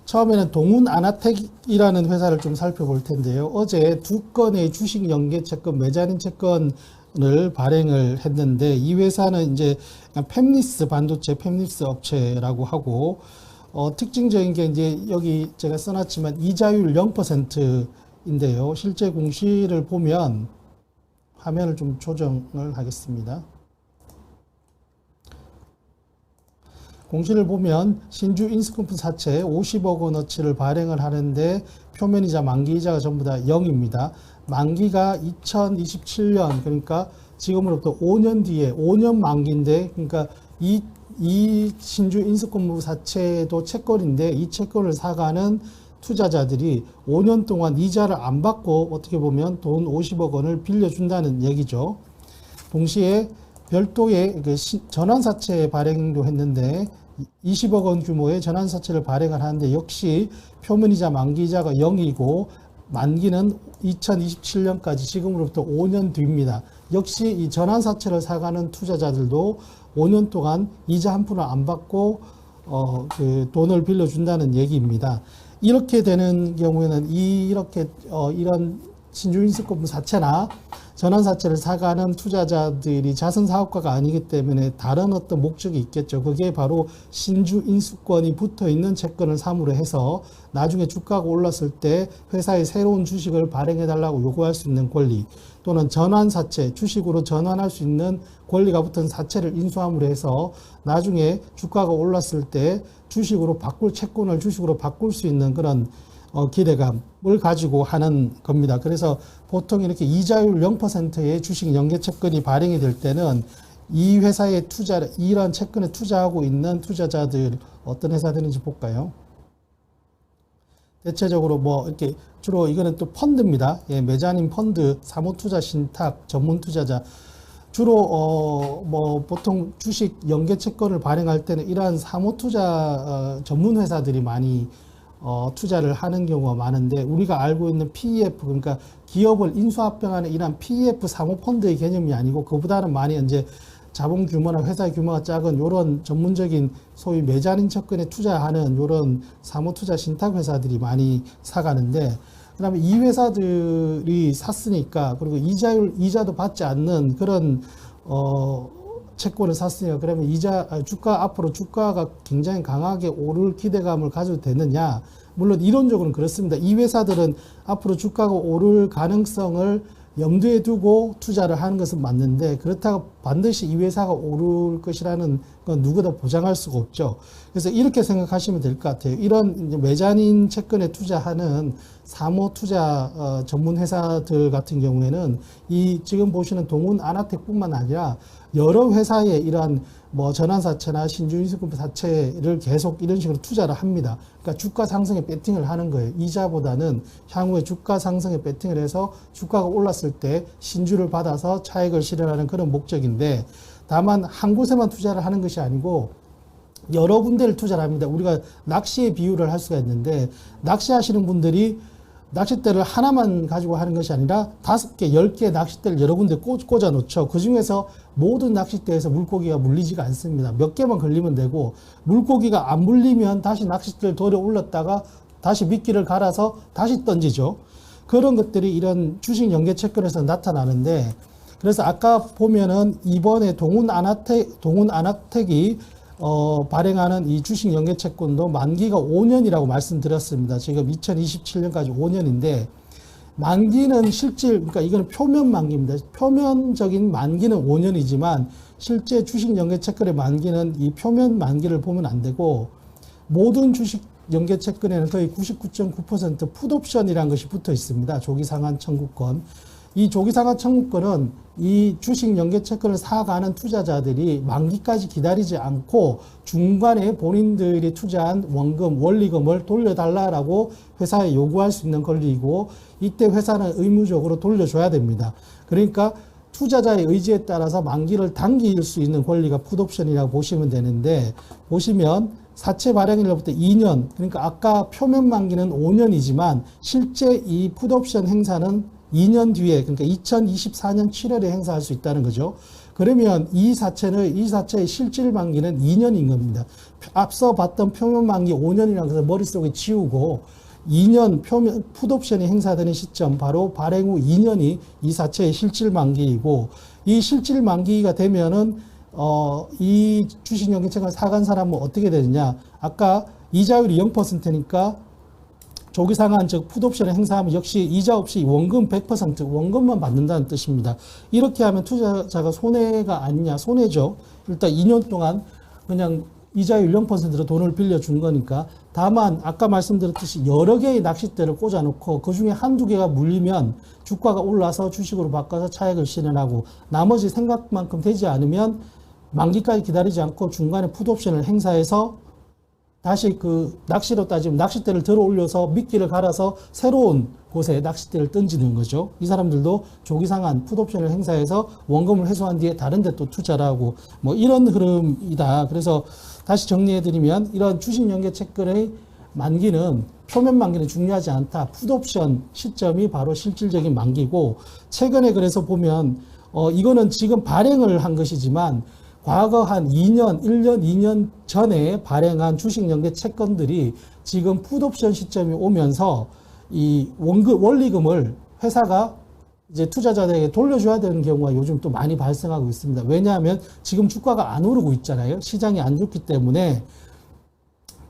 처음에는 동훈아나텍이라는 회사를 좀 살펴볼 텐데요. 어제 두 건의 주식 연계 채권, 메자닌 채권을 발행을 했는데 이 회사는 이제 팹리스 반도체 팹리스 업체라고 하고 특징적인 게 이제 여기 제가 써놨지만 이자율 0%인데요. 실제 공시를 보면 화면을 좀 조정을 하겠습니다. 공시를 보면 신주 인스코프 사채 50억 원어치를 발행을 하는데 표면이자 만기이자가 전부 다 0입니다. 만기가 2027년 그러니까 지금으로부터 5년 뒤에 5년 만기인데 그러니까 이 신주 인스코프 사채도 채권인데 이 채권을 사가는 투자자들이 5년 동안 이자를 안 받고 어떻게 보면 돈 50억 원을 빌려준다는 얘기죠. 동시에 별도의 전환사채 발행도 했는데 20억 원 규모의 전환사채를 발행을 하는데 역시 표면이자 만기이자가 0이고 만기는 2027년까지 지금으로부터 5년 뒤입니다. 역시 이 전환사채를 사가는 투자자들도 5년 동안 이자 한 푼을 안 받고 그 돈을 빌려준다는 얘기입니다. 이렇게 되는 경우에는 이런 신주인스코프 사채나 전환사채를 사가는 투자자들이 자선사업가가 아니기 때문에 다른 어떤 목적이 있겠죠. 그게 바로 신주인수권이 붙어있는 채권을 사무로 해서 나중에 주가가 올랐을 때 회사의 새로운 주식을 발행해달라고 요구할 수 있는 권리 또는 전환사채, 주식으로 전환할 수 있는 권리가 붙은 사채를 인수함으로 해서 나중에 주가가 올랐을 때 주식으로 채권을 주식으로 바꿀 수 있는 그런 기대감을 가지고 하는 겁니다. 그래서 보통 이렇게 이자율 0%의 주식 연계 채권이 발행이 될 때는 이 회사에 이런 채권에 투자하고 있는 투자자들 어떤 회사들인지 볼까요? 대체적으로 이렇게 주로 이거는 또 펀드입니다. 예, 메자닌 펀드, 사모투자 신탁, 전문 투자자. 주로 보통 주식 연계 채권을 발행할 때는 이러한 사모투자 전문 회사들이 많이 투자를 하는 경우가 많은데 우리가 알고 있는 PEF 그러니까 기업을 인수합병하는 이러한 PEF 사모펀드의 개념이 아니고 그보다는 많이 이제 자본 규모나 회사 규모가 작은 이런 전문적인 소위 메자닌 채권에 투자하는 이런 사모투자 신탁 회사들이 많이 사가는데 그다음에 이 회사들이 샀으니까 그리고 이자도 받지 않는 그런 채권을 샀으니까 그러면 앞으로 주가가 굉장히 강하게 오를 기대감을 가져도 되느냐? 물론 이론적으로는 그렇습니다. 이 회사들은 앞으로 주가가 오를 가능성을 염두에 두고 투자를 하는 것은 맞는데 그렇다고 반드시 이 회사가 오를 것이라는 건 누구도 보장할 수가 없죠. 그래서 이렇게 생각하시면 될 것 같아요. 이런 메자닌 채권에 투자하는 사모 투자 전문 회사들 같은 경우에는 이 지금 보시는 동훈아나텍뿐만 아니라 여러 회사에 이러한 전환사채나 신주인수급 사채를 계속 이런 식으로 투자를 합니다. 그러니까 주가 상승에 배팅을 하는 거예요. 이자보다는 향후에 주가 상승에 배팅을 해서 주가가 올랐을 때 신주를 받아서 차익을 실현하는 그런 목적인데 다만 한 곳에만 투자를 하는 것이 아니고 여러 군데를 투자를 합니다. 우리가 낚시의 비유를 할 수가 있는데 낚시하시는 분들이 낚싯대를 하나만 가지고 하는 것이 아니라 5개, 10개 낚싯대를 여러 군데 꽂아 놓죠. 그 중에서 모든 낚싯대에서 물고기가 물리지가 않습니다. 몇 개만 걸리면 되고 물고기가 안 물리면 다시 낚싯대를 돌려 올렸다가 다시 미끼를 갈아서 다시 던지죠. 그런 것들이 이런 주식 연계 채권에서 나타나는데 그래서 아까 보면은 이번에 동훈아나텍이 발행하는 이 주식 연계 채권도 만기가 5년이라고 말씀드렸습니다. 지금 2027년까지 5년인데 만기는 그러니까 이거는 표면 만기입니다. 표면적인 만기는 5년이지만 실제 주식 연계 채권의 만기는 이 표면 만기를 보면 안 되고 모든 주식 연계 채권에는 거의 99.9% 풋옵션이라는 것이 붙어 있습니다. 조기 상환 청구권. 이 조기 상환 청구권은 이 주식 연계 채권을 사가는 투자자들이 만기까지 기다리지 않고 중간에 본인들이 투자한 원금, 원리금을 돌려달라고 회사에 요구할 수 있는 권리이고 이때 회사는 의무적으로 돌려줘야 됩니다. 그러니까 투자자의 의지에 따라서 만기를 당길 수 있는 권리가 풋옵션이라고 보시면 되는데 보시면 사채 발행일로부터 2년, 그러니까 아까 표면 만기는 5년이지만 실제 이 풋옵션 행사는 2년 뒤에, 그러니까 2024년 7월에 행사할 수 있다는 거죠. 그러면 이 사채의 실질 만기는 2년인 겁니다. 앞서 봤던 표면 만기 5년이라고 해서 머릿속에 지우고 2년 풋옵션이 행사되는 시점, 바로 발행 후 2년이 이 사채의 실질 만기이고, 이 실질 만기가 되면은 이 주식연계채권을 사간 사람은 어떻게 되느냐? 아까 이자율이 0%니까 조기 상환, 즉 풋옵션을 행사하면 역시 이자 없이 원금 100%, 원금만 받는다는 뜻입니다. 이렇게 하면 투자자가 손해가 아니냐? 손해죠. 일단 2년 동안 그냥 이자율 0%로 돈을 빌려준 거니까. 다만 아까 말씀드렸듯이 여러 개의 낚싯대를 꽂아놓고 그중에 한두 개가 물리면 주가가 올라서 주식으로 바꿔서 차익을 실현하고, 나머지 생각만큼 되지 않으면 만기까지 기다리지 않고 중간에 풋옵션을 행사해서 다시 그 낚시로 따지면 낚싯대를 들어 올려서 미끼를 갈아서 새로운 곳에 낚싯대를 던지는 거죠. 이 사람들도 조기상환 풋옵션을 행사해서 원금을 회수한 뒤에 다른 데 또 투자를 하고, 뭐 이런 흐름이다. 그래서 다시 정리해드리면 이런 주식연계채권의 만기는, 표면 만기는 중요하지 않다. 풋옵션 시점이 바로 실질적인 만기고, 최근에 그래서 보면 이거는 지금 발행을 한 것이지만 과거 한 2년, 1년, 2년 전에 발행한 주식연계 채권들이 지금 풋옵션 시점이 오면서 이 원리금을 회사가 이제 투자자들에게 돌려줘야 되는 경우가 요즘 또 많이 발생하고 있습니다. 왜냐하면 지금 주가가 안 오르고 있잖아요. 시장이 안 좋기 때문에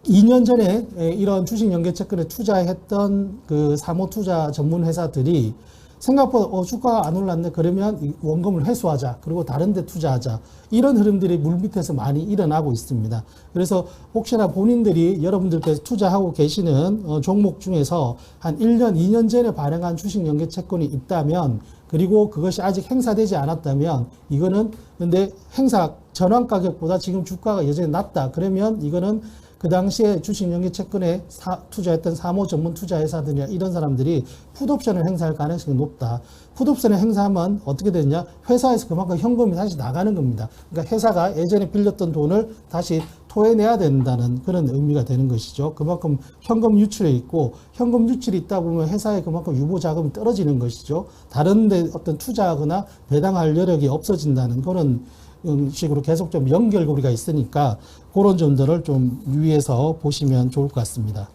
2년 전에 이런 주식연계채권에 투자했던 그 사모투자 전문 회사들이 생각보다 주가가 안 올랐네. 그러면 이 원금을 회수하자. 그리고 다른 데 투자하자. 이런 흐름들이 물밑에서 많이 일어나고 있습니다. 그래서 혹시나 본인들이 여러분들께서 투자하고 계시는 종목 중에서 한 1년, 2년 전에 발행한 주식연계채권이 있다면, 그리고 그것이 아직 행사되지 않았다면, 이거는 근데 행사 전환 가격보다 지금 주가가 여전히 낮다. 그러면 이거는 그 당시에 주식연계채권에 투자했던 사모 전문 투자회사들이나 이런 사람들이 풋옵션을 행사할 가능성이 높다. 풋옵션을 행사하면 어떻게 되느냐? 회사에서 그만큼 현금이 다시 나가는 겁니다. 그러니까 회사가 예전에 빌렸던 돈을 다시 토해내야 된다는 그런 의미가 되는 것이죠. 그만큼 현금 유출이 있고, 현금 유출이 있다 보면 회사에 그만큼 유보 자금이 떨어지는 것이죠. 다른 데 어떤 투자하거나 배당할 여력이 없어진다는 그런 식으로 계속 좀 연결고리가 있으니까 그런 점들을 좀 유의해서 보시면 좋을 것 같습니다.